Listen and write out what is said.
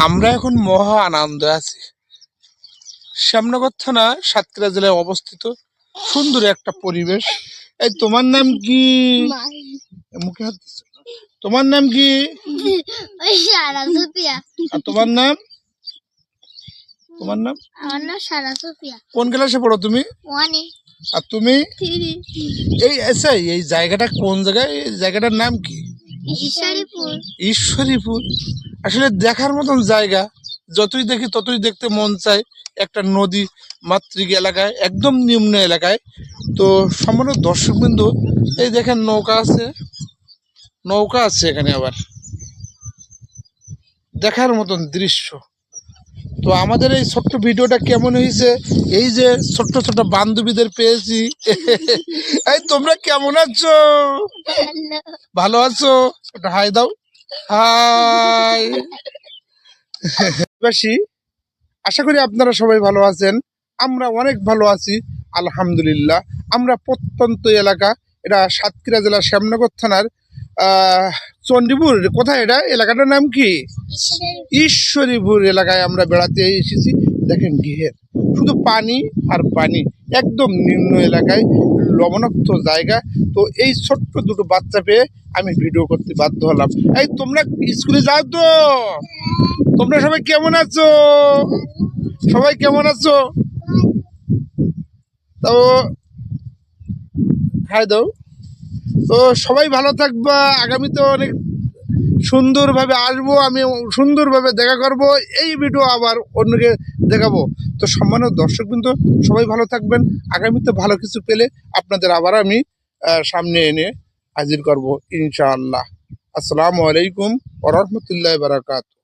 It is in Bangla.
আমরা এখন মহা আনন্দে আছি। শ্যামনগর থানা সাতক্ষীরা জেলায় অবস্থিত সুন্দর একটা পরিবেশ। এই তোমার নাম কি? মুখে হাত দিছো। তোমার নাম কি? আর তোমার নাম? তোমার নাম? আমার নাম সারা সোফিয়া। কোন ক্লাসে পড়ো তুমি? 1 এ। আর তুমি? 3 এই জায়গাটা কোন জায়গায়? এই জায়গাটার নাম কি? ঈশ্বরীপুর। ঈশ্বরীপুর আসলে দেখার মতন জায়গা। যতই দেখি ততই দেখতে মন চায়। একটা নদী মাতৃক এলাকায়, একদম নিম্ন এলাকায়। তো সম্মানিত দর্শকবৃন্দ, এই দেখেন নৌকা আছে এখানে, আবার দেখার মতন দৃশ্য। তো আমাদের এই ছোট্ট ভিডিওটা কেমন হয়েছে? এই যে ছোট্ট ছোট্ট বান্ধবীদের পেয়েছি। এই তোমরা কেমন আছো? ভালো আছো? একটা হাই দাও। হাই। বাসী, আশা করি আপনারা সবাই ভালো আছেন। আমরা অনেক ভালো আছি, আলহামদুলিল্লাহ। আমরা প্রত্যন্ত এলাকা, এটা সাতক্ষীরা জেলা শ্যামনগর থানার চণ্ডীপুর। কোথায় এটা? এলাকাটার নাম কি? ঈশ্বরীপুর এলাকায় আমরা বেড়াতে এসেছি। দেখেন ঘের শুধু পানি আর পানি, একদম নিম্ন এলাকায়, লবণাক্ত জায়গা। তো এই ছোট্ট দুটো বাচ্চা পেয়ে আমি ভিডিও করতে বাধ্য হলাম। এই তোমরা স্কুলে যাও তো? তোমরা সবাই কেমন আছো? সবাই কেমন আছো? তো খাই দাও। তো সবাই ভালো থাকবা। আগামীতে অনেক সুন্দরভাবে আসবো, আমি সুন্দরভাবে দেখা করব, এই ভিডিও আবার অন্যকে দেখাবো। তো সম্মানিত দর্শকবৃন্দ, সবাই ভালো থাকবেন। আগামীতে ভালো কিছু পেলে আপনাদের আবার আমি সামনে এনে হাজির করব ইনশাআল্লাহ। আসসালামু আলাইকুম ওয়া রাহমাতুল্লাহি ওয়া বারাকাতুহু।